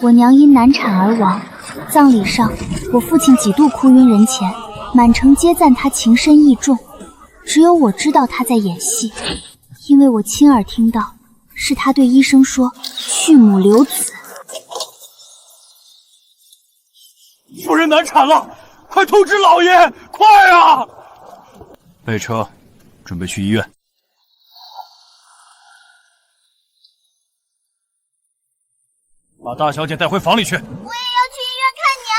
我娘因难产而亡，葬礼上我父亲几度哭晕人前，满城皆赞他情深义重。只有我知道他在演戏，因为我亲耳听到，是他对医生说去母留子。夫人难产了，快通知老爷，快啊！备车，准备去医院。把大小姐带回房里去。我也要去医院看娘，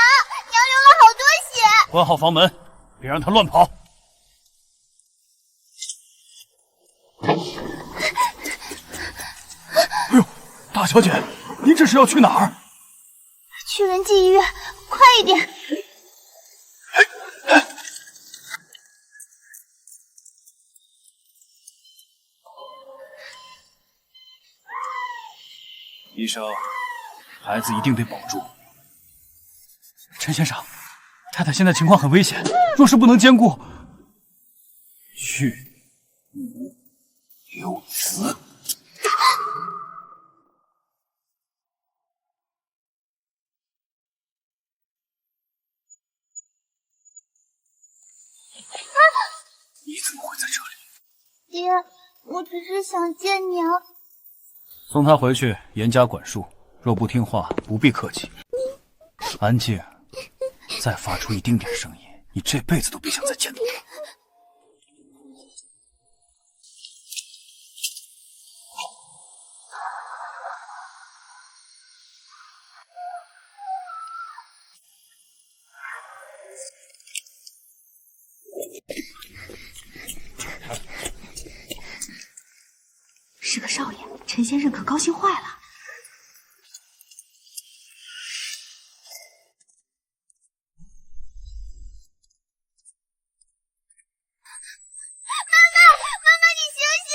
娘流了好多血。关好房门，别让她乱跑。哎呦，大小姐，您这是要去哪儿？去仁济医院，快一点！医生，孩子一定得保住。陈先生，太太现在情况很危险，若是不能兼顾，去母留子。你怎么会在这里？爹，我只是想见娘。送他回去，严加管束。若不听话，不必客气。安静，再发出一丁点声音，你这辈子都别想再见到他。是个少爷，陈先生可高兴坏了。妈妈，你醒醒！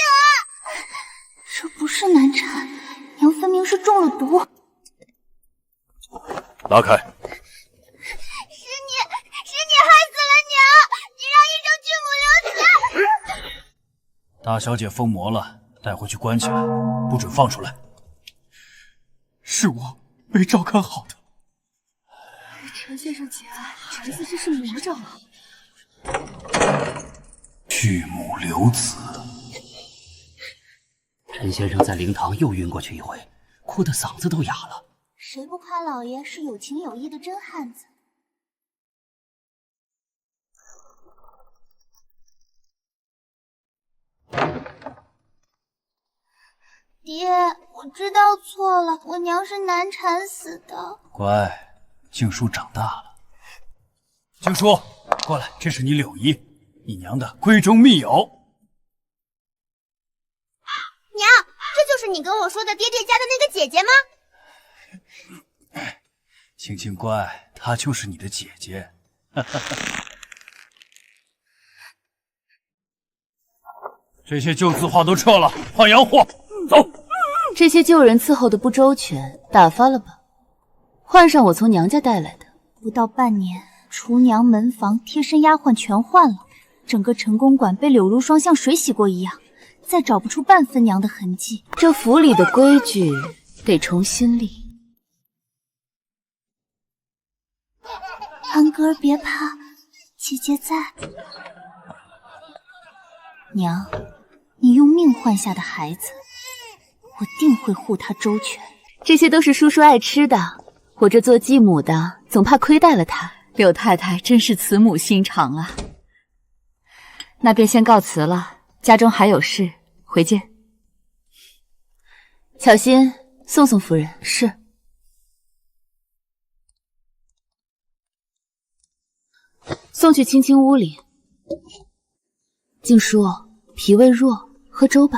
这不是难产，娘分明是中了毒。拉开！是你害死了娘！你让医生去母留子！大小姐疯魔了。带回去关起来，不准放出来。是我没照看好的。陈先生节哀，侄子这是魔障啊！去母留子。陈先生在灵堂又晕过去一回，哭得嗓子都哑了。谁不夸老爷是有情有义的真汉子？爹，我知道错了，我娘是难产死的。乖，静书长大了。静书，过来，这是你柳姨，你娘的闺中密友。娘，这就是你跟我说的爹爹家的那个姐姐吗？青青乖，她就是你的姐姐。这些旧字画都撤了，换洋货。走，这些旧人伺候的不周全，打发了吧。换上我从娘家带来的。不到半年，厨娘、门房、贴身丫鬟全换了，整个陈公馆被柳如霜像水洗过一样，再找不出半分娘的痕迹。这府里的规矩得重新立。安哥儿别怕，姐姐在。娘，你用命换下的孩子，我定会护他周全。这些都是叔叔爱吃的，我这做继母的总怕亏待了他。柳太太真是慈母心肠啊。那便先告辞了，家中还有事，回见。小心送送夫人。是。送去青青屋里。静书，脾胃弱，喝粥吧。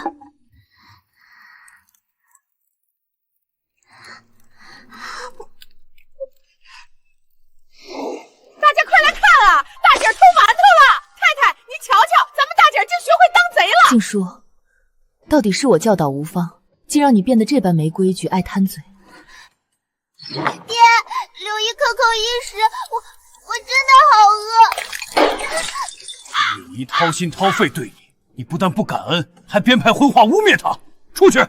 大家快来看啊！大姐偷馒头了！太太，你瞧瞧，咱们大姐竟学会当贼了！静书，到底是我教导无方，竟让你变得这般没规矩，爱贪嘴。爹，柳姨可口一时，我真的好饿。柳姨掏心掏肺对你，你不但不感恩，还编排荤话污蔑她。出去！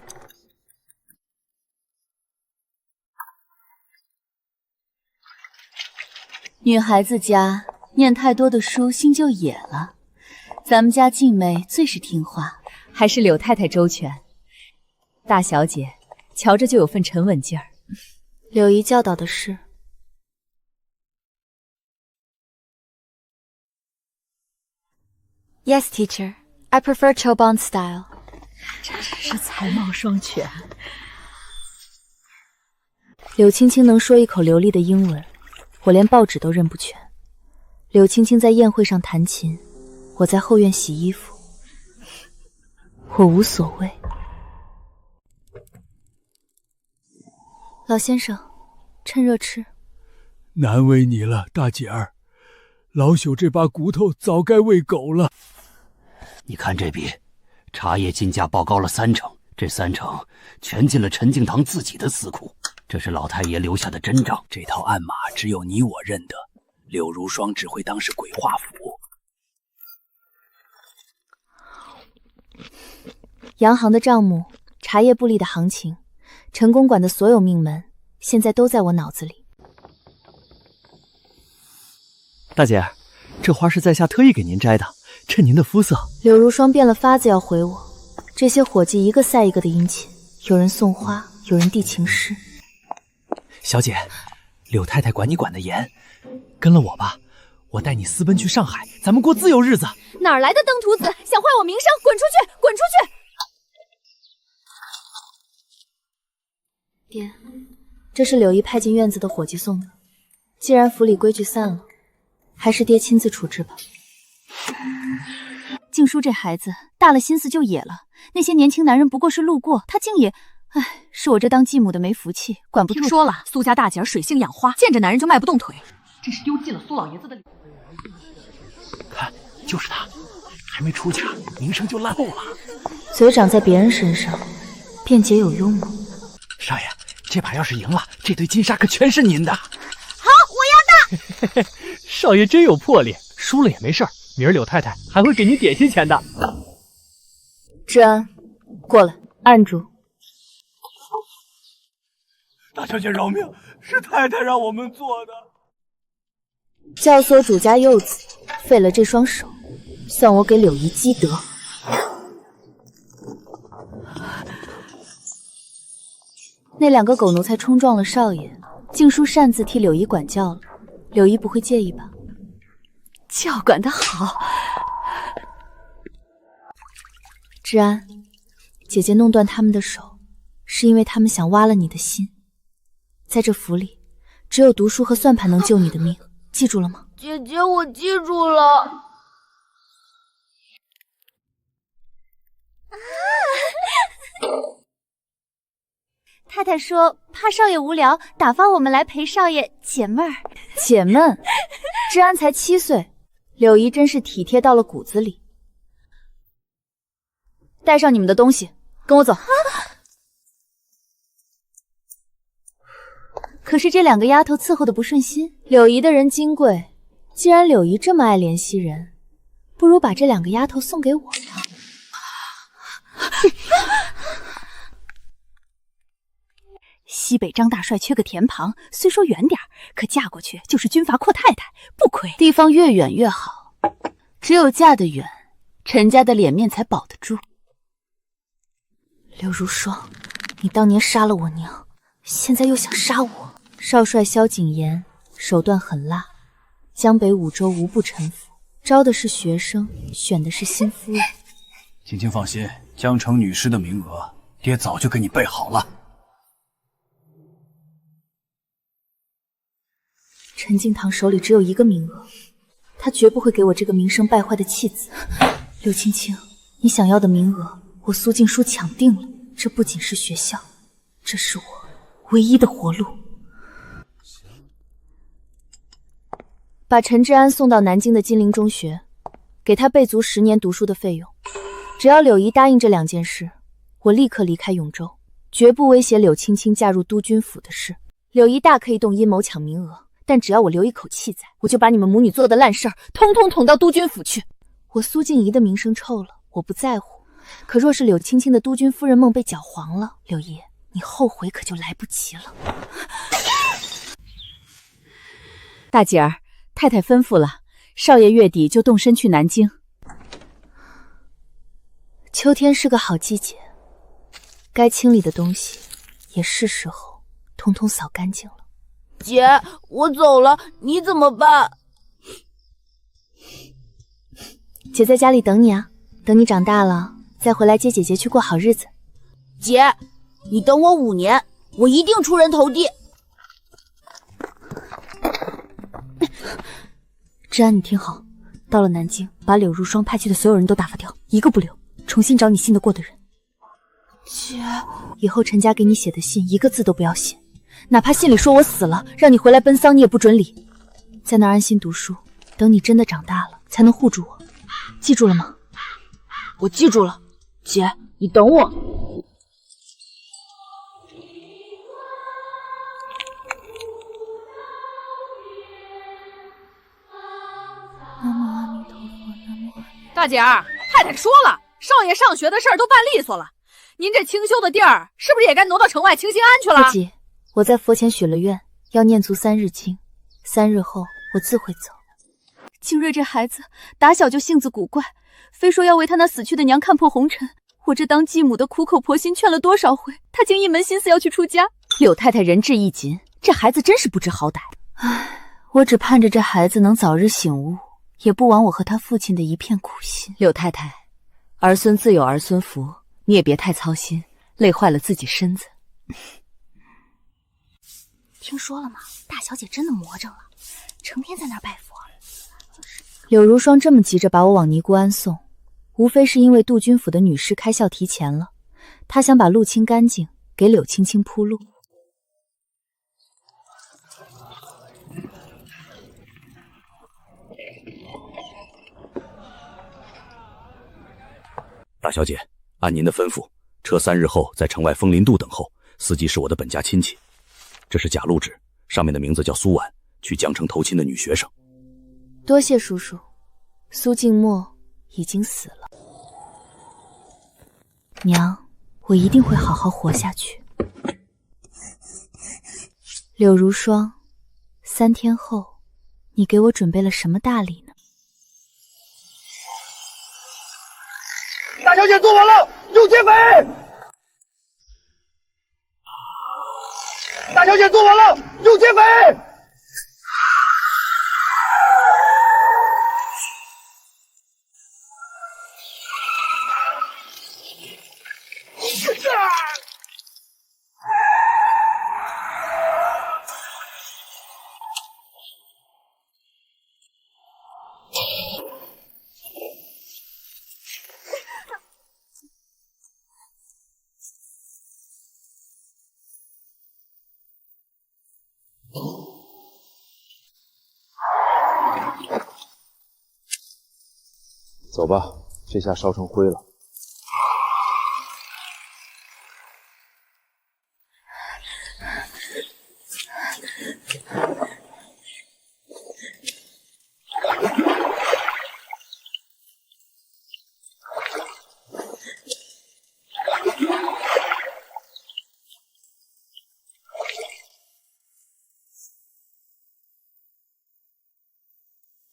女孩子家念太多的书，心就野了。咱们家静妹最是听话，还是柳太太周全。大小姐瞧着就有份沉稳劲儿。柳姨教导的是。Yes, teacher. I prefer Choban style. 真是才貌双全。柳青青能说一口流利的英文，我连报纸都认不全。柳青青在宴会上弹琴，我在后院洗衣服，我无所谓。老先生，趁热吃。难为你了，大姐儿。老朽这把骨头早该喂狗了。你看这笔，茶叶进价报高了30%，这30%全进了陈敬堂自己的私库，这是老太爷留下的真账。这套暗码只有你我认得，柳如霜只会当是鬼画符。洋行的账目，茶叶布利的行情，陈公馆的所有命门，现在都在我脑子里。大姐，这花是在下特意给您摘的，衬您的肤色。柳如霜变了法子要回我，这些伙计一个赛一个的殷勤，有人送花，有人递情诗。小姐，柳太太管你管得严，跟了我吧，我带你私奔去上海，咱们过自由日子。哪来的登徒子，想坏我名声？滚出去！滚出去！爹，这是柳姨派进院子的伙计送的。既然府里规矩散了，还是爹亲自处置吧。静书这孩子大了心思就野了，那些年轻男人不过是路过，他竟也……唉，是我这当继母的没福气，管不住。听说了，苏家大姐水性养花，见着男人就迈不动腿，真是丢尽了苏老爷子的脸。看，就是他，还没出嫁，名声就烂透了。嘴长在别人身上，辩解有用吗？少爷，这把要是赢了，这堆金沙可全是您的。好，我要大。少爷真有魄力，输了也没事儿，明儿柳太太还会给您点心钱的。治安，过来，按住。大小姐饶命，是太太让我们做的。教唆主家幼子，废了这双手，算我给柳姨积德。那2个狗奴才冲撞了少爷，静书擅自替柳姨管教了，柳姨不会介意吧？教管得好。治安，姐姐弄断他们的手，是因为他们想挖了你的心。在这府里，只有读书和算盘能救你的命，记住了吗？姐姐，我记住了。太太说怕少爷无聊，打发我们来陪少爷解闷儿。解闷？治安才7岁，柳姨真是体贴到了骨子里。带上你们的东西，跟我走。可是这2个丫头伺候的不顺心，柳姨的人金贵，既然柳姨这么爱怜惜人，不如把这2个丫头送给我吧。西北张大帅缺个田旁，虽说远点儿，可嫁过去就是军阀阔太太，不亏。地方越远越好，只有嫁得远，陈家的脸面才保得住。柳如霜，你当年杀了我娘，现在又想杀我。少帅萧景琰手段狠辣，江北5州无不臣服，招的是学生，选的是新夫人。青青放心，江城女师的名额，爹早就给你备好了。陈敬堂手里只有1个名额，他绝不会给我这个名声败坏的弃子。柳青青，你想要的名额，我苏静书抢定了。这不仅是学校，这是我唯一的活路。把陈志安送到南京的金陵中学，给他备足10年读书的费用。只要柳姨答应这2件事，我立刻离开永州，绝不威胁柳青青嫁入督军府的事。柳姨大可以动阴谋抢名额，但只要我留一口气在，我就把你们母女做的烂事儿通通捅到督军府去。我苏静怡的名声臭了，我不在乎，可若是柳青青的督军夫人梦被搅黄了，柳姨，你后悔可就来不及了。大姐儿，太太吩咐了，少爷月底就动身去南京。秋天是个好季节，该清理的东西也是时候统统扫干净了。姐，我走了，你怎么办？姐在家里等你啊，等你长大了再回来接姐姐去过好日子。姐，你等我5年，我一定出人头地。治安，你听好，到了南京，把柳如霜派去的所有人都打发掉，一个不留，重新找你信得过的人。姐，以后陈家给你写的信，一个字都不要写，哪怕信里说我死了，让你回来奔丧，你也不准理。在那儿安心读书，等你真的长大了，才能护住我。记住了吗？我记住了。姐，你等我。南无阿弥陀佛，南无阿弥陀佛。大姐儿，太太说了，少爷上学的事儿都办利索了，您这清修的地儿是不是也该挪到城外清心安去了？不急，我在佛前许了愿，要念足3日经，3日后我自会走。景睿这孩子打小就性子古怪，非说要为他那死去的娘看破红尘。我这当继母的苦口婆心劝了多少回，他竟一门心思要去出家。柳太太仁至义尽，这孩子真是不知好歹。唉，我只盼着这孩子能早日醒悟，也不枉我和他父亲的一片苦心。柳太太，儿孙自有儿孙福，你也别太操心，累坏了自己身子。听说了吗？大小姐真的魔怔了，成天在那儿拜佛。柳如霜这么急着把我往尼姑庵送，无非是因为杜君府的女尸开校提前了，她想把路清干净，给柳青青铺路。大小姐，按您的吩咐，车3日后在城外枫林渡等候，司机是我的本家亲戚。这是假路纸，上面的名字叫苏婉，去江城投亲的女学生。多谢叔叔，苏静默已经死了。娘，我一定会好好活下去。柳如霜，3天后，你给我准备了什么大礼呢？大小姐坐稳了，有劫匪！大小姐坐稳了，有劫匪！走吧，这下烧成灰了。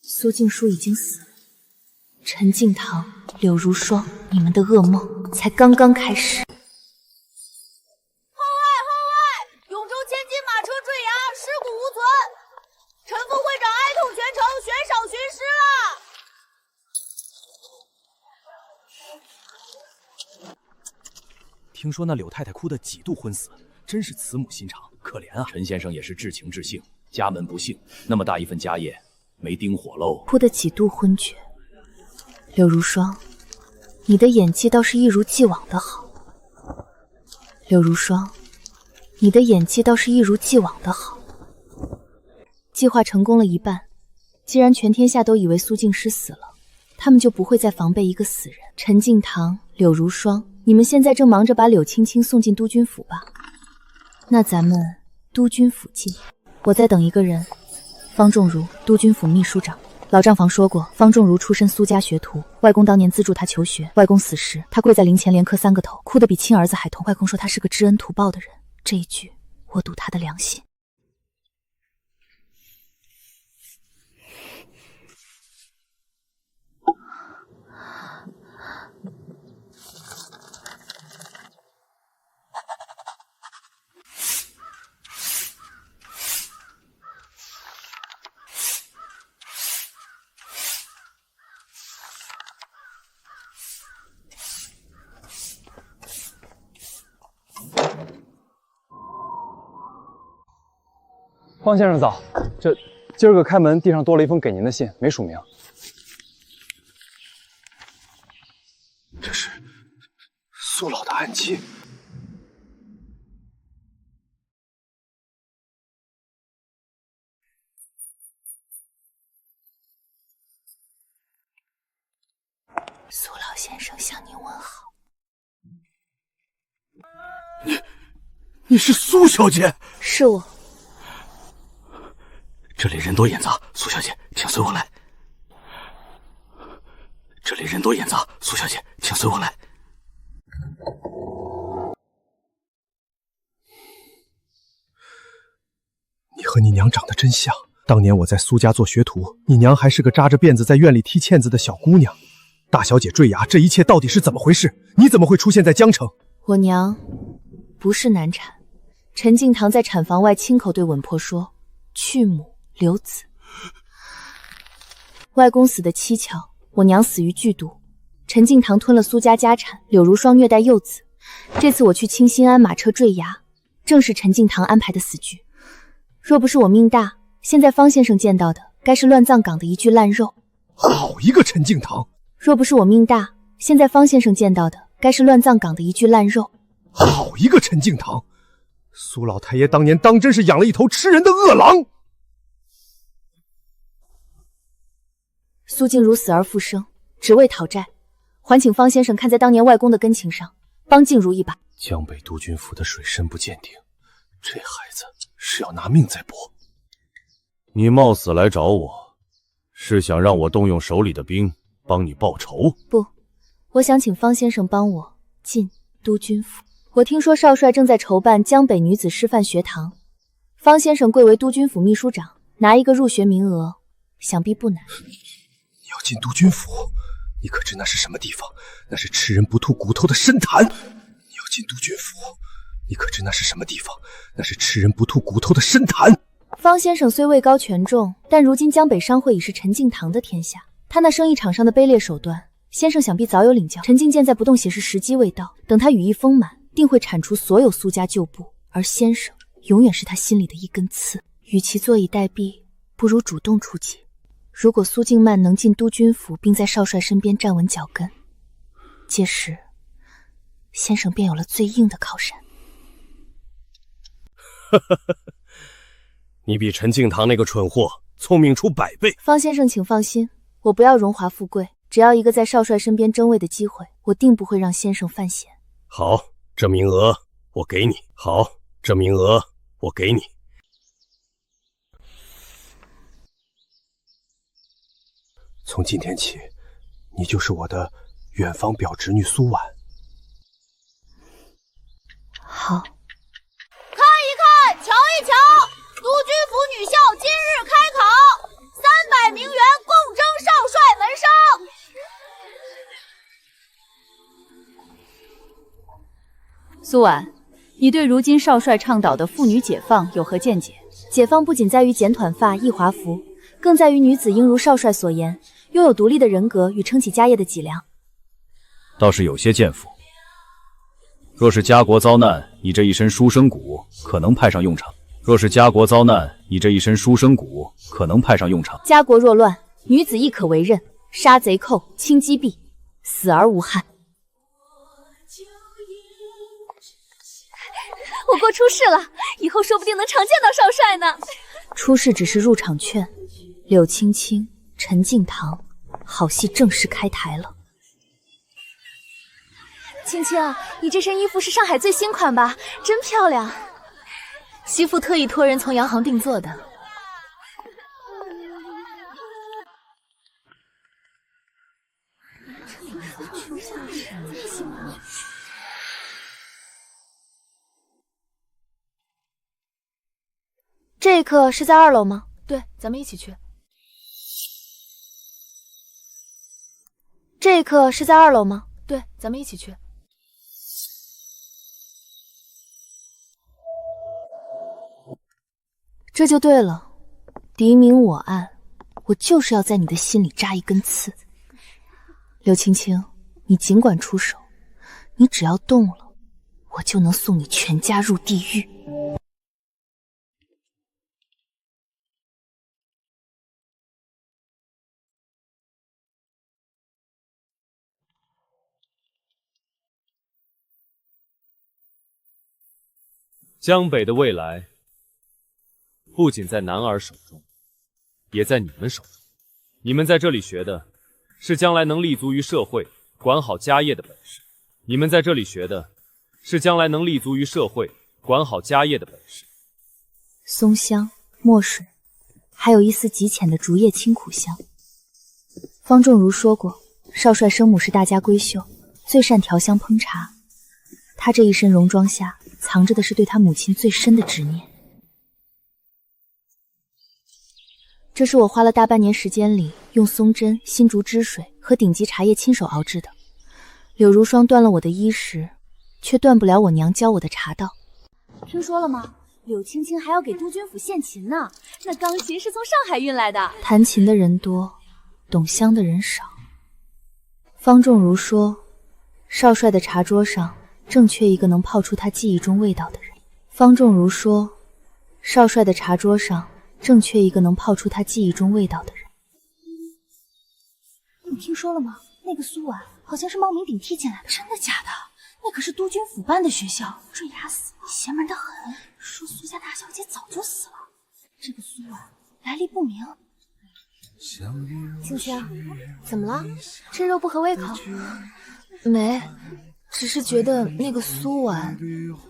苏静书已经死了，陈敬堂、柳如霜，你们的噩梦才刚刚开始。后外，永州千金马车坠崖，尸骨无存。陈副会长哀痛全城，悬赏寻尸了。听说那柳太太哭得几度昏死，真是慈母心肠，可怜啊！陈先生也是至情至性，家门不幸，那么大一份家业，没丁火喽。哭得几度昏厥。柳如霜，你的演技倒是一如既往的好。柳如霜，你的演技倒是一如既往的好。计划成功了一半，既然全天下都以为苏静师死了，他们就不会再防备一个死人。陈敬堂、柳如霜，你们现在正忙着把柳青青送进督军府吧？那咱们督军府见。我在等一个人，方仲如，督军府秘书长。老账房说过，方仲如出身苏家学徒，外公当年资助他求学，外公死时，他跪在灵前连磕3个头，哭得比亲儿子还痛。外公说他是个知恩图报的人，这一句我赌他的良心。方先生早，今儿个开门，地上多了一封给您的信，没署名。这是苏老的暗器。苏老先生向您问好。你是苏小姐？是我。这里人多眼杂，苏小姐，请随我来。这里人多眼杂，苏小姐，请随我来。你和你娘长得真像。当年我在苏家做学徒，你娘还是个扎着辫子在院里踢毽子的小姑娘。大小姐坠崖，这一切到底是怎么回事？你怎么会出现在江城？我娘不是难产，陈敬堂在产房外亲口对稳婆说，去母留子。外公死得蹊跷，我娘死于剧毒，陈敬堂吞了苏家家产，柳如霜虐待幼子。这次我去清心庵马车坠崖，正是陈敬堂安排的死局。若不是我命大，现在方先生见到的该是乱葬岗的一具烂肉。好一个陈敬堂！若不是我命大，现在方先生见到的该是乱葬岗的一具烂肉。好一个陈敬堂！苏老太爷当年当真是养了一头吃人的恶狼。苏静茹死而复生，只为讨债，还请方先生看在当年外公的根情上，帮静茹一把。江北督军府的水深不见底，这孩子是要拿命在搏。你冒死来找我，是想让我动用手里的兵帮你报仇？不，我想请方先生帮我进督军府。我听说少帅正在筹办江北女子师范学堂，方先生贵为督军府秘书长，拿一个入学名额，想必不难。你要进督军府，你可知那是什么地方？那是吃人不吐骨头的深潭。你要进督军府，你可知那是什么地方？那是吃人不吐骨头的深潭。方先生虽位高权重，但如今江北商会已是陈敬堂的天下，他那生意场上的卑劣手段，先生想必早有领教。陈敬健在不动写时时机未到，等他羽翼丰满，定会铲除所有苏家旧部，而先生永远是他心里的一根刺。与其坐以待毙，不如主动出击。如果苏静曼能进督军府，并在少帅身边站稳脚跟，届时先生便有了最硬的靠山。你比陈敬堂那个蠢货聪明出100倍。方先生请放心，我不要荣华富贵，只要一个在少帅身边争位的机会，我定不会让先生犯险。好，这名额我给你。好，这名额我给你。从今天起，你就是我的远房表侄女苏婉。好。看一看，瞧一瞧，督军府女校今日开考，300名媛共争少帅门生。苏婉，你对如今少帅倡导的妇女解放有何见解？解放不仅在于剪短发、易华服，更在于女子应如少帅所言，拥有独立的人格与撑起家业的脊梁。倒是有些见识。若是家国遭难，你这一身书生骨可能派上用场。若是家国遭难，你这一身书生骨可能派上用场。家国若乱，女子亦可为刃，杀贼寇，轻击毙，死而无憾。我国出事了，以后说不定能常见到少帅呢。出事只是入场券，柳青青、陈敬堂，好戏正式开台了。青青，你这身衣服是上海最新款吧？真漂亮。媳妇特意托人从洋行定做的。这一课是在2楼吗？对，咱们一起去。这一课是在2楼吗？对，咱们一起去。这就对了，敌明我暗，我就是要在你的心里扎一根刺。柳青青，你尽管出手，你只要动了，我就能送你全家入地狱。江北的未来，不仅在男儿手中，也在你们手中。你们在这里学的，是将来能立足于社会、管好家业的本事。你们在这里学的，是将来能立足于社会、管好家业的本事。松香、墨水，还有一丝极浅的竹叶清苦香。方仲如说过，少帅生母是大家闺秀，最善调香烹茶。他这一身戎装下，藏着的是对他母亲最深的执念。这是我花了大半年时间里，用松针、新竹汁水和顶级茶叶亲手熬制的。柳如霜断了我的衣食，却断不了我娘教我的茶道。听说了吗？柳青青还要给督军府献琴呢，那钢琴是从上海运来的。弹琴的人多，懂香的人少。方仲如说，少帅的茶桌上正缺一个能泡出他记忆中味道的人。方仲如说，少帅的茶桌上正缺一个能泡出他记忆中味道的人。你听说了吗？那个苏婉好像是冒名顶替进来的。真的假的？那可是督军府办的学校，坠崖死，邪门的很。说苏家大小姐早就死了，这个苏婉来历不明。青青，怎么了？吃肉不合胃口？没，只是觉得那个苏婉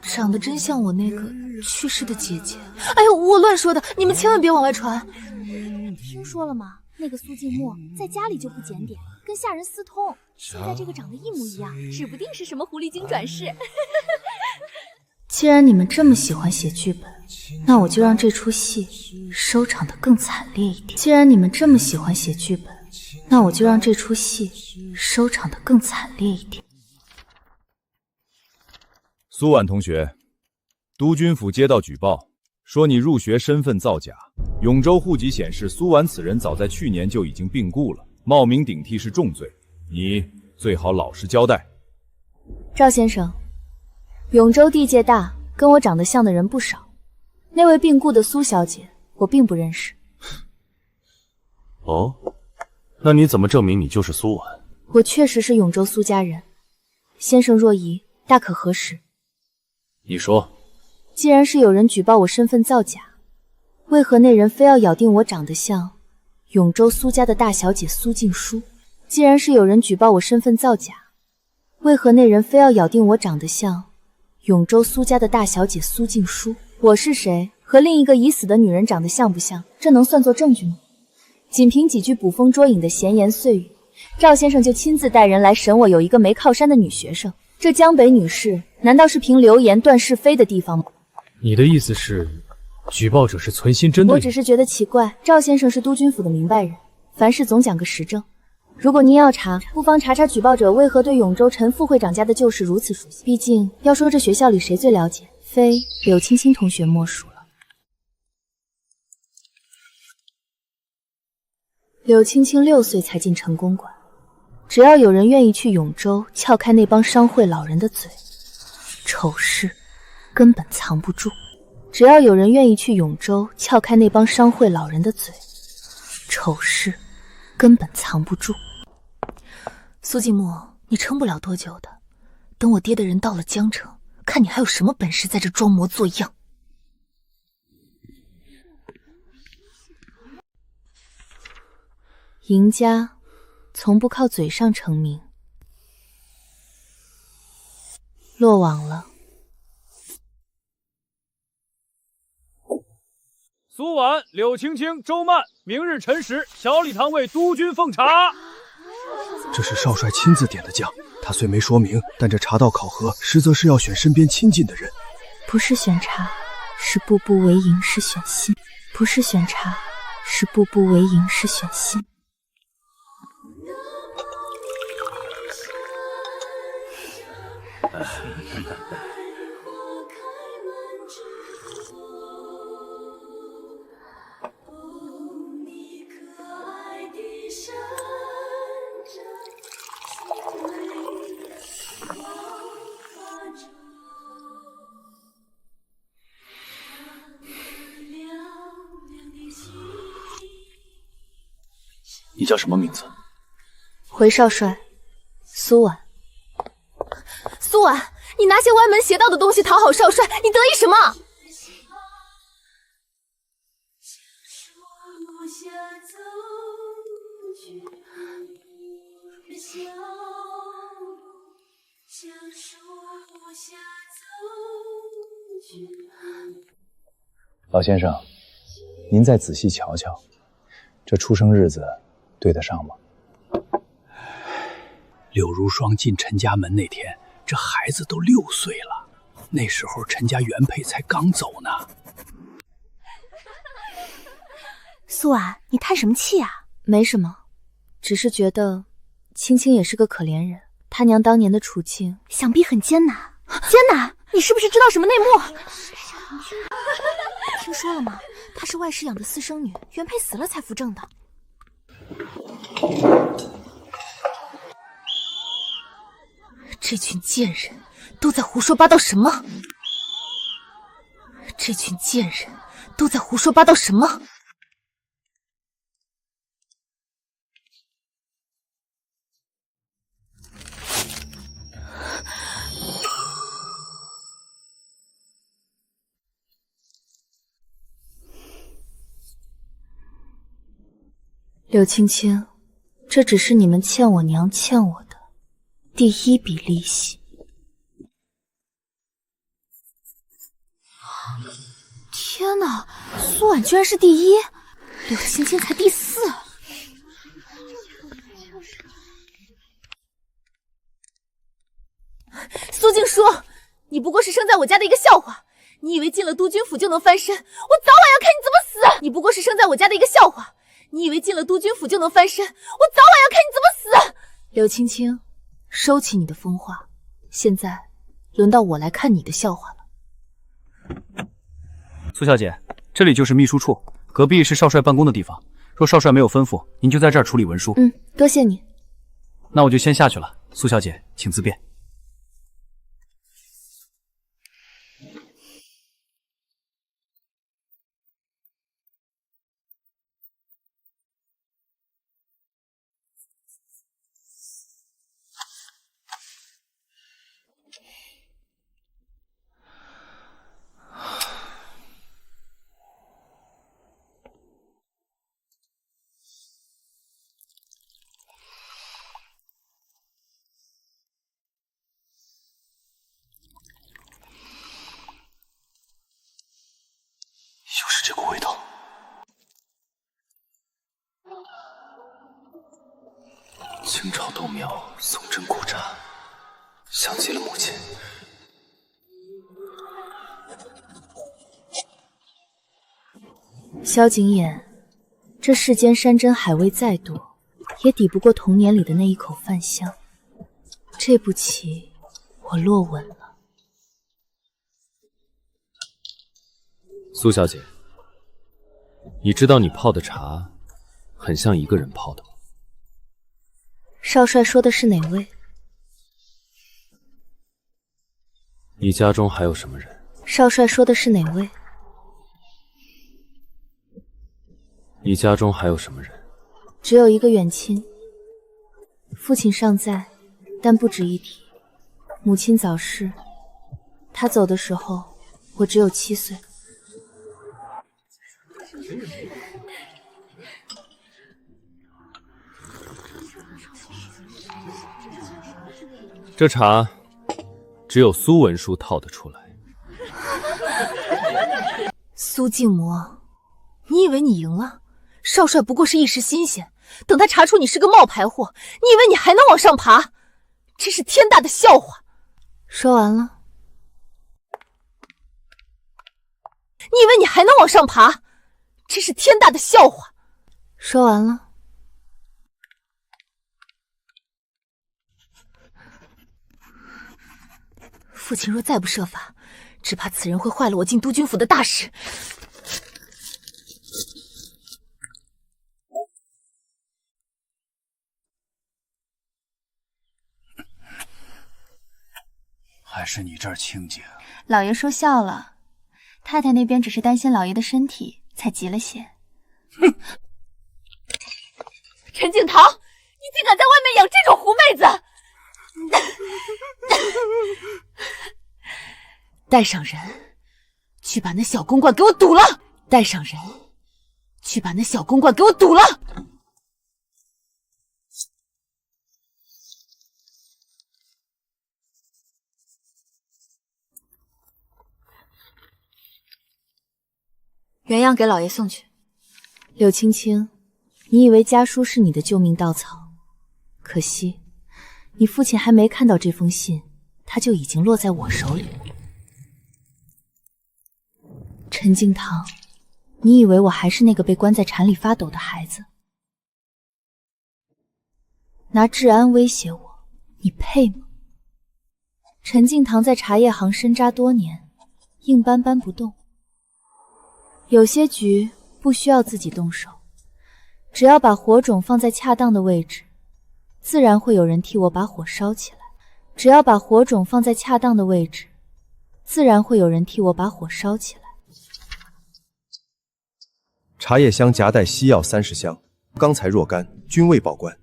长得真像我那个去世的姐姐。哎呦，我乱说的，你们千万别往外传。听说了吗？那个苏静默在家里就不检点，跟下人私通，现在这个长得一模一样，指不定是什么狐狸精转世。既然你们这么喜欢写剧本，那我就让这出戏收场的更惨烈一点。既然你们这么喜欢写剧本，那我就让这出戏收场的更惨烈一点。苏婉同学，督军府接到举报，说你入学身份造假，永州户籍显示苏婉此人早在去年就已经病故了，冒名顶替是重罪，你最好老实交代。赵先生，永州地界大，跟我长得像的人不少，那位病故的苏小姐我并不认识。哦，那你怎么证明你就是苏婉？我确实是永州苏家人，先生若疑，大可核实。你说，既然是有人举报我身份造假，为何那人非要咬定我长得像永州苏家的大小姐苏静书？既然是有人举报我身份造假，为何那人非要咬定我长得像永州苏家的大小姐苏静书？我是谁，和另一个已死的女人长得像不像，这能算作证据吗？仅凭几句捕风捉影的闲言碎语，赵先生就亲自带人来审我有一个没靠山的女学生，这江北女士难道是凭流言断是非的地方吗？你的意思是，举报者是存心针对你？我只是觉得奇怪，赵先生是督军府的明白人，凡事总讲个实证。如果您要查，不妨查查举报者为何对永州陈副会长家的旧事如此熟悉。毕竟要说这学校里谁最了解，非柳青青同学莫属了。柳青青6岁才进成公馆，只要有人愿意去永州撬开那帮商会老人的嘴，丑事根本藏不住。只要有人愿意去永州撬开那帮商会老人的嘴，丑事根本藏不住。苏静默，你撑不了多久的，等我爹的人到了江城，看你还有什么本事在这装模作样。赢家从不靠嘴上成名，落网了。苏婉、柳青青、周曼，明日辰时，小礼堂为督军奉茶。这是少帅亲自点的将，他虽没说明，但这茶道考核实则是要选身边亲近的人。不是选茶，是步步为营，是选心。不是选茶，是步步为营，是选心。你叫什么名字？回少帅，苏婉。苏婉，你拿些歪门邪道的东西讨好少帅，你得意什么？老先生，您再仔细瞧瞧，这出生日子对得上吗？柳如霜进陈家门那天，这孩子都6岁了，那时候陈家原配才刚走呢。苏婉，你叹什么气啊？没什么，只是觉得青青也是个可怜人，他娘当年的处境想必很艰难。艰难？你是不是知道什么内幕？听说了吗？她是外室养的私生女，原配死了才扶正的。这群贱人都在胡说八道什么？这群贱人都在胡说八道什么？柳青青，这只是你们欠我娘欠我的第1笔利息。天哪，苏婉居然是第1，柳青青才第4。苏静书，你不过是生在我家的一个笑话，你以为进了督军府就能翻身？我早晚要看你怎么死！你不过是生在我家的一个笑话，你以为进了督军府就能翻身？我早晚要看你怎么死！柳青青，收起你的疯话，现在轮到我来看你的笑话了。苏小姐，这里就是秘书处，隔壁是少帅办公的地方。若少帅没有吩咐，您就在这儿处理文书。多谢你。那我就先下去了。苏小姐，请自便。又是这股味道。清炒豆苗，松针苦茶，想起了母亲。萧景琰，这世间山珍海味再多，也抵不过童年里的那一口饭香。这步棋我落稳了。苏小姐，你知道你泡的茶很像一个人泡的吗？少帅说的是哪位？你家中还有什么人？少帅说的是哪位？你家中还有什么人？只有一个远亲，父亲尚在，但不值一提。母亲早逝，他走的时候，我只有7岁。这茶只有苏文书套得出来。苏静魔，你以为你赢了？少帅不过是一时新鲜，等他查出你是个冒牌货，你以为你还能往上爬？真是天大的笑话！说完了。你以为你还能往上爬？真是天大的笑话！说完了。父亲若再不设法，只怕此人会坏了我进督军府的大事。还是你这儿清静。老爷说笑了，太太那边只是担心老爷的身体，才急了些。哼！陈景堂，你竟敢在外面养这种狐妹子！带上人，去把那小公馆给我堵了！带上人，去把那小公馆给我堵了！原样给老爷送去。柳青青，你以为家书是你的救命稻草，可惜你父亲还没看到这封信，他就已经落在我手里。陈敬堂，你以为我还是那个被关在禅里发抖的孩子？拿治安威胁我，你配吗？陈敬堂在茶叶行深扎多年，硬邦邦不动。有些局不需要自己动手，只要把火种放在恰当的位置，自然会有人替我把火烧起来。只要把火种放在恰当的位置，自然会有人替我把火烧起来。茶叶箱夹带西药30箱，钢材若干，均未报关。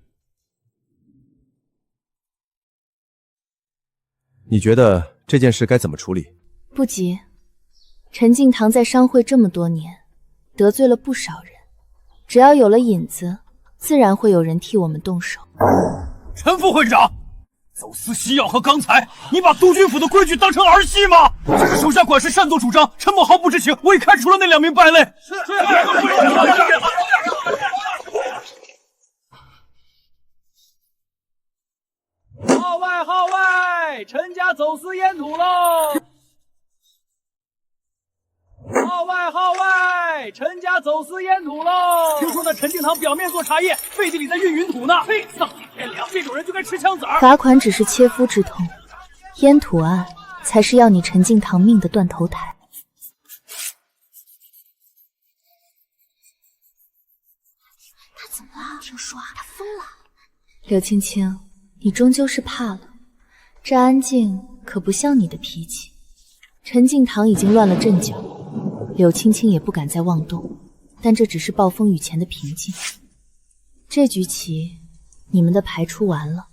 你觉得这件事该怎么处理？不急，陈敬堂在商会这么多年，得罪了不少人，只要有了引子，自然会有人替我们动手。陈副会长，走私西药和钢材，你把督军府的规矩当成儿戏吗？这是手下管事擅作主张，陈某毫不知情，我已开除了那2名败类。号外号外，陈家走私烟土喽！号外号外，陈家走私烟土喽！听说那陈敬堂表面做茶叶，背地里在运云土呢。嘿，丧尽天良！这种人就该吃枪子儿。罚款只是切肤之痛，烟土案才是要你陈敬堂命的断头台。他怎么了？听说啊，他疯了。柳青青，你终究是怕了，这安静可不像你的脾气。陈敬堂已经乱了阵脚，柳青青也不敢再妄动，但这只是暴风雨前的平静。这局棋，你们的牌出完了，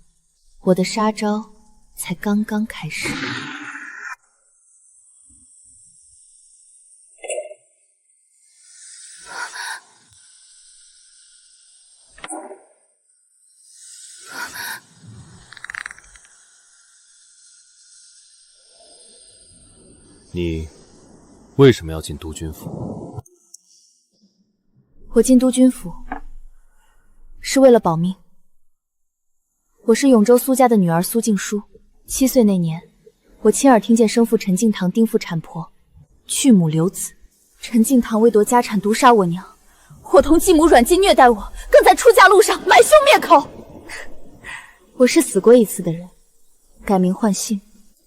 我的杀招才刚刚开始。你为什么要进督军府？我进督军府是为了保命。我是永州苏家的女儿苏静书，7岁那年，我亲耳听见生父陈敬堂叮嘱产婆，去母留子。陈敬堂为夺家产毒杀我娘，伙同继母软禁虐待我，更在出嫁路上买凶灭口。我是死过一次的人，改名换姓，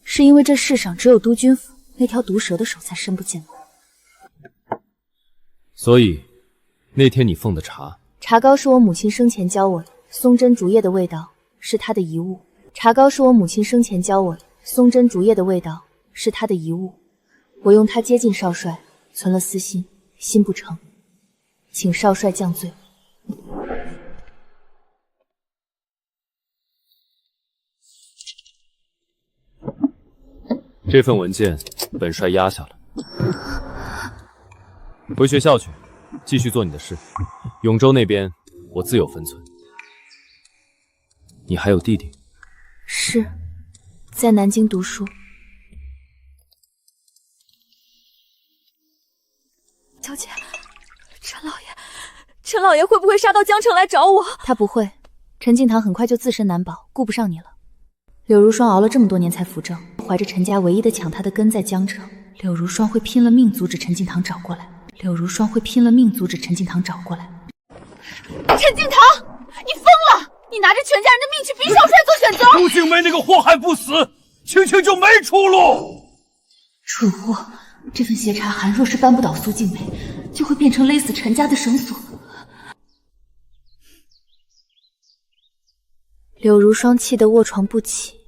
是因为这世上只有督军府那条毒蛇的手才伸不进来。所以那天你奉的茶，茶膏是我母亲生前教我的，松针竹叶的味道是她的遗物。茶膏是我母亲生前教我的，松针竹叶的味道是她的遗物。我用它接近少帅，存了私心，心不成，请少帅降罪。这份文件本帅压下了，回学校去，继续做你的事。永州那边我自有分寸。你还有弟弟？是，在南京读书。小姐，陈老爷会不会杀到江城来找我？他不会，陈敬堂很快就自身难保，顾不上你了。柳如霜熬了这么多年才扶正，怀着陈家唯一的抢他的根在江城，柳如霜会拼了命阻止陈敬堂找过来。柳如霜会拼了命阻止陈敬堂找过来。陈敬堂，你疯了！你拿着全家人的命去逼少帅做选择？陆静梅那个祸害不死，青青就没出路。蠢货，这份协查函若是扳不倒苏静梅，就会变成勒死陈家的绳索。柳如霜气得卧床不起，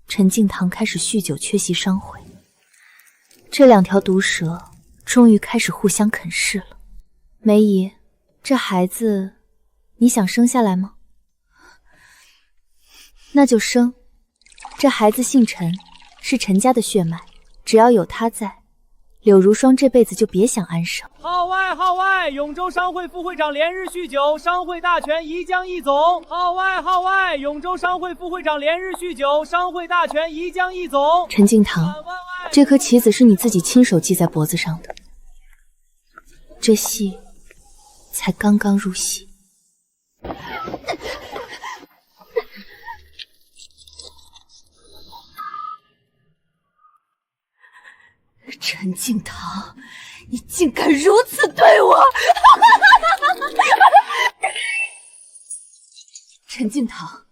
陈敬堂开始酗酒缺席商会，这2条毒蛇终于开始互相啃噬了。梅姨，这孩子你想生下来吗？那就生。这孩子姓陈，是陈家的血脉，只要有他在，柳如霜这辈子就别想安生。号外号外，永州商会副会长连日酗酒，商会大权移江一总。号外号外，永州商会副会长连日酗酒，商会大权移江一总。陈敬堂，这颗棋子是你自己亲手系在脖子上的，这戏才刚刚入戏。陈敬堂，你竟敢如此对我！陈敬堂，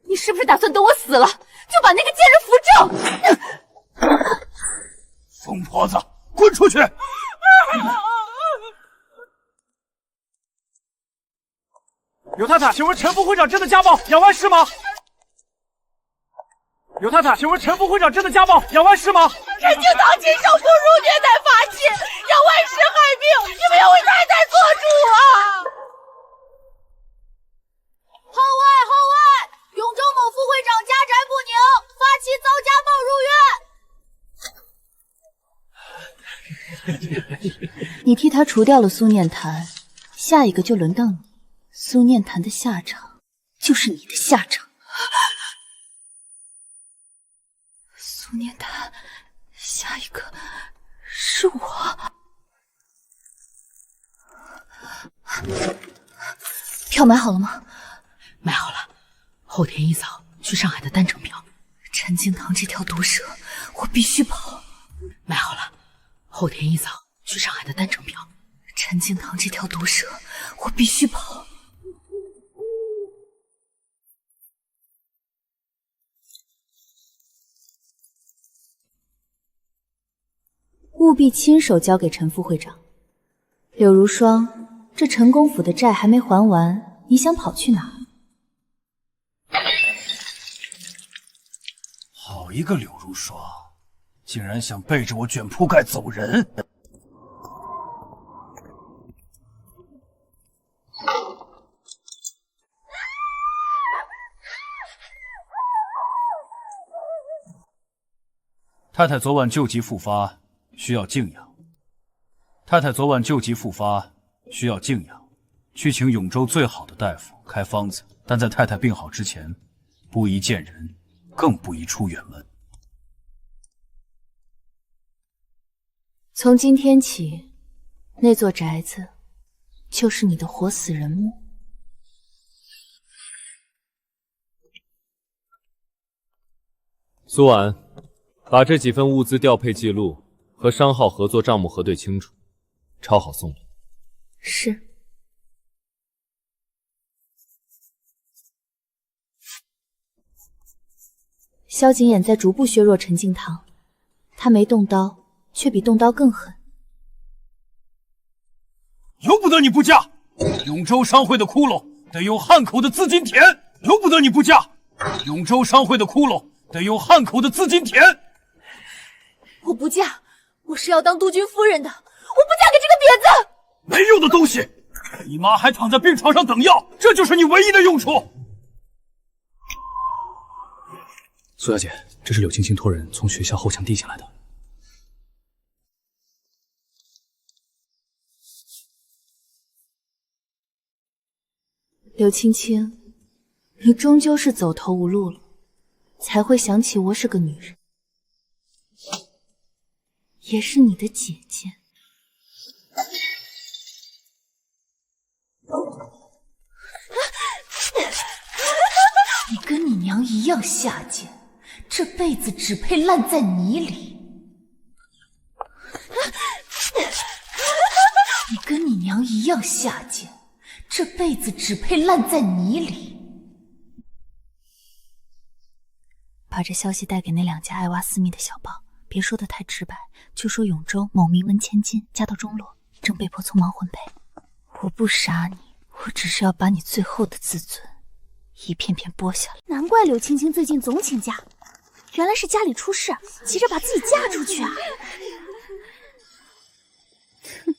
你是不是打算等我死了，就把那个贱人扶正？疯婆子，滚出去！刘太太，请问陈副会长真的家暴养歪是吗？刘太太，请问陈副会长真的家暴养歪是吗？陈敬堂亲手侮辱虐待发妻，让外事害命，你们要为太太做主啊！号外号外！永州某副会长家宅不宁，发妻遭家暴入院。你替他除掉了苏念坛，下一个就轮到你。苏念坛的下场就是你的下场。苏念坛，下一个是我。票买好了吗？买好了，后天一早去上海的单程票。陈敬堂这条毒蛇，我必须跑。买好了，后天一早去上海的单程票。陈敬堂这条毒蛇，我必须跑。务必亲手交给陈副会长。柳如霜，这陈公府的债还没还完，你想跑去哪？好一个柳如霜，竟然想背着我卷铺盖走人！太太昨晚旧疾复发，需要静养。太太昨晚旧疾复发，需要静养，去请永州最好的大夫开方子，但在太太病好之前，不宜见人，更不宜出远门。从今天起，那座宅子就是你的活死人墓。苏婉，把这几份物资调配记录和商号合作账目核对清楚，抄好送礼。是。萧景琰在逐步削弱陈敬堂，他没动刀，却比动刀更狠。由不得你不嫁！永州商会的窟窿得用汉口的资金填，由不得你不嫁！永州商会的窟窿得用汉口的资金填。我不嫁，我是要当督军夫人的，我不嫁给这个瘪子！没用的东西！你妈还躺在病床上等药，这就是你唯一的用处。苏小姐，这是柳青青托人从学校后墙递进来的。柳青青，你终究是走投无路了，才会想起我是个女人，也是你的姐姐。你跟你娘一样下贱，这辈子只配烂在泥里。你跟你娘一样下贱，这辈子只配烂在泥里。把这消息带给那两家爱挖私密的小报，别说的太直白，就说永州某名门千金家道中落，正被迫匆忙婚配。我不杀你，我只是要把你最后的自尊一片片剥下来。难怪柳青青最近总请假，原来是家里出事，急着把自己嫁出去啊！哼，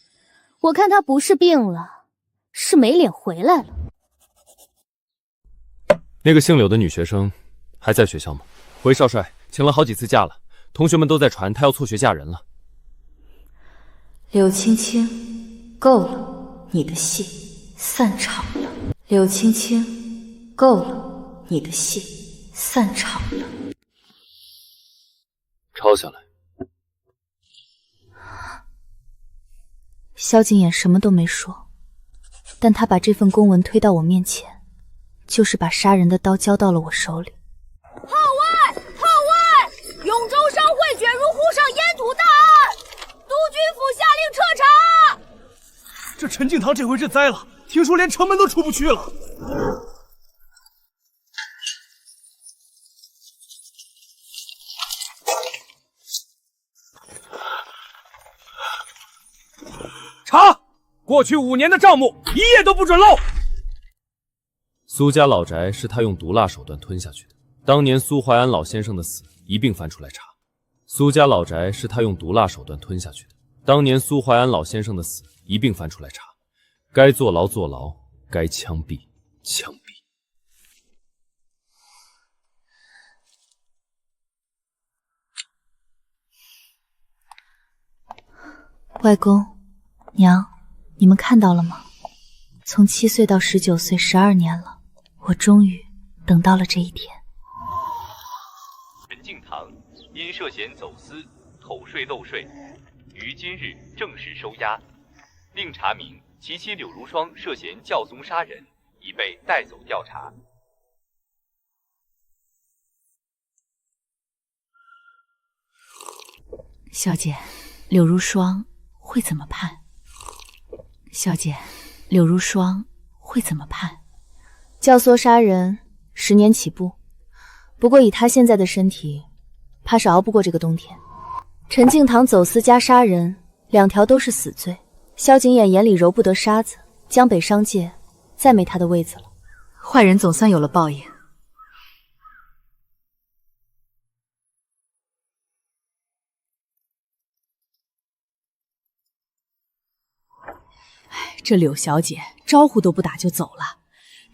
我看她不是病了，是没脸回来了。那个姓柳的女学生还在学校吗？回少帅，请了好几次假了，同学们都在传她要辍学嫁人了。柳青青，够了，你的戏散场了。柳青青，够了，你的戏散场了。抄下来。萧景琰什么都没说，但他把这份公文推到我面前，就是把杀人的刀交到了我手里。号外！号外！永州商会卷入沪上烟土大案，督军府下令彻查。这陈敬堂这回是栽了，听说连城门都出不去了。查！过去5年的账目，一页都不准漏。苏家老宅是他用毒辣手段吞下去的，当年苏怀安老先生的死一并翻出来查。苏家老宅是他用毒辣手段吞下去的，当年苏怀安老先生的死一并翻出来查。该坐牢坐牢，该枪毙枪毙。外公、娘，你们看到了吗？从7岁到19岁，12年了，我终于等到了这一天。陈敬堂因涉嫌走私、偷税漏税，于今日正式收押，另查明其妻柳如霜涉嫌教宗杀人，已被带走调查。小姐，柳如霜会怎么判？小姐，柳如霜会怎么判？教唆杀人10年起步，不过以她现在的身体，怕是熬不过这个冬天。陈敬堂走私加杀人，2条都是死罪。萧景琰眼里揉不得沙子，江北商界再没他的位子了。坏人总算有了报应。这柳小姐招呼都不打就走了，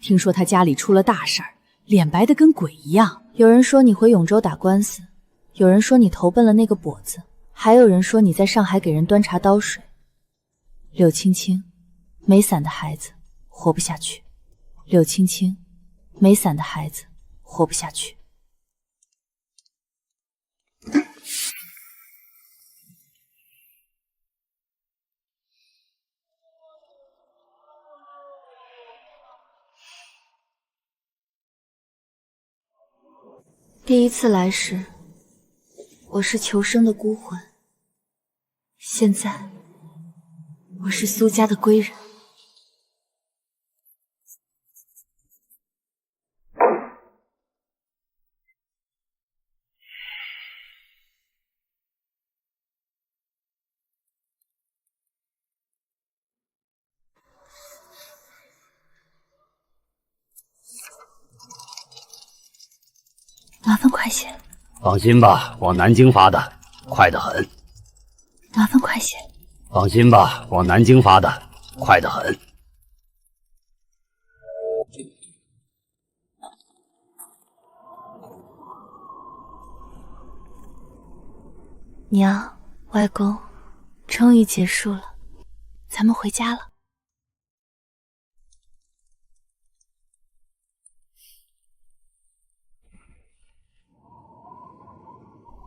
听说她家里出了大事儿，脸白得跟鬼一样。有人说你回永州打官司，有人说你投奔了那个跛子，还有人说你在上海给人端茶倒水。柳青青，没伞的孩子活不下去。柳青青，没伞的孩子活不下去。第一次来时，我是求生的孤魂，现在我是苏家的归人。麻烦快些！放心吧，往南京发的，快得很。麻烦快些！放心吧，往南京发的，快得很。娘，外公，终于结束了，咱们回家了。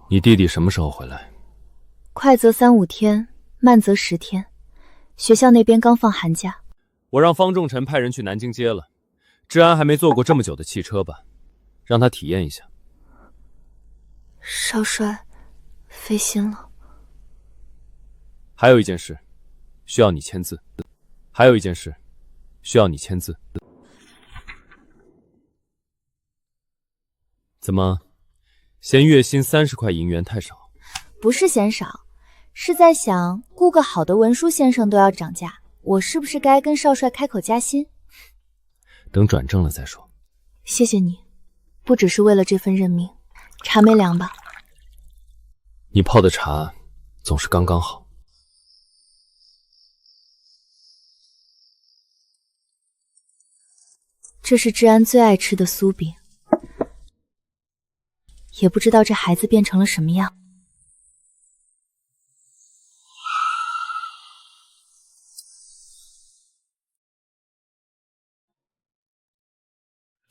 你弟弟什么时候回来？快则3、5天，慢则10天。学校那边刚放寒假。我让方仲臣派人去南京接了。治安还没坐过这么久的汽车吧？让他体验一下。少帅，费心了。还有一件事，需要你签字。还有一件事，需要你签字。怎么？嫌月薪30块银元太少？不是嫌少，是在想雇个好的文书先生都要涨价，我是不是该跟少帅开口加薪？等转正了再说。谢谢你，不只是为了这份任命。茶没凉吧？你泡的茶总是刚刚好。这是治安最爱吃的酥饼。也不知道这孩子变成了什么样。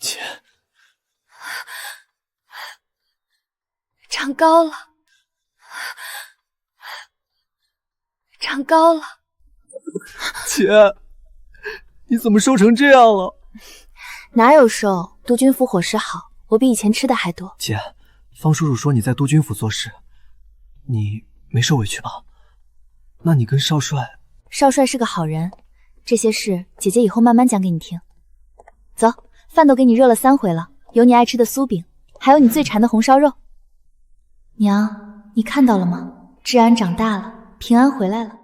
姐，长高了，长高了。姐，你怎么瘦成这样了？哪有瘦？督军府伙食好，我比以前吃的还多。姐，方叔叔说你在督军府做事，你没受委屈吧？那你跟少帅……少帅是个好人，这些事姐姐以后慢慢讲给你听。走，饭都给你热了3回了，有你爱吃的酥饼，还有你最馋的红烧肉。娘，你看到了吗？治安长大了，平安回来了。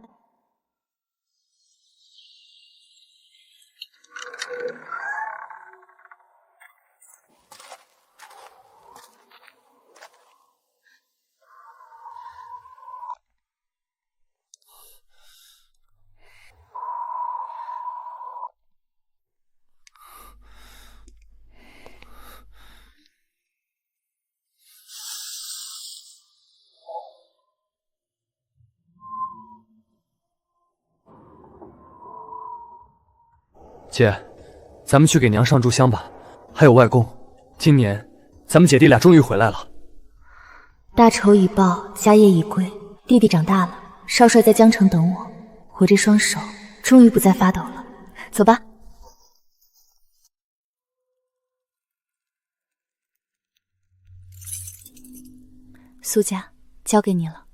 姐，咱们去给娘上炷香吧。还有外公，今年咱们姐弟俩终于回来了。大仇已报，家业已归，弟弟长大了，少帅在江城等我，我这双手终于不再发抖了。走吧。苏家，交给你了。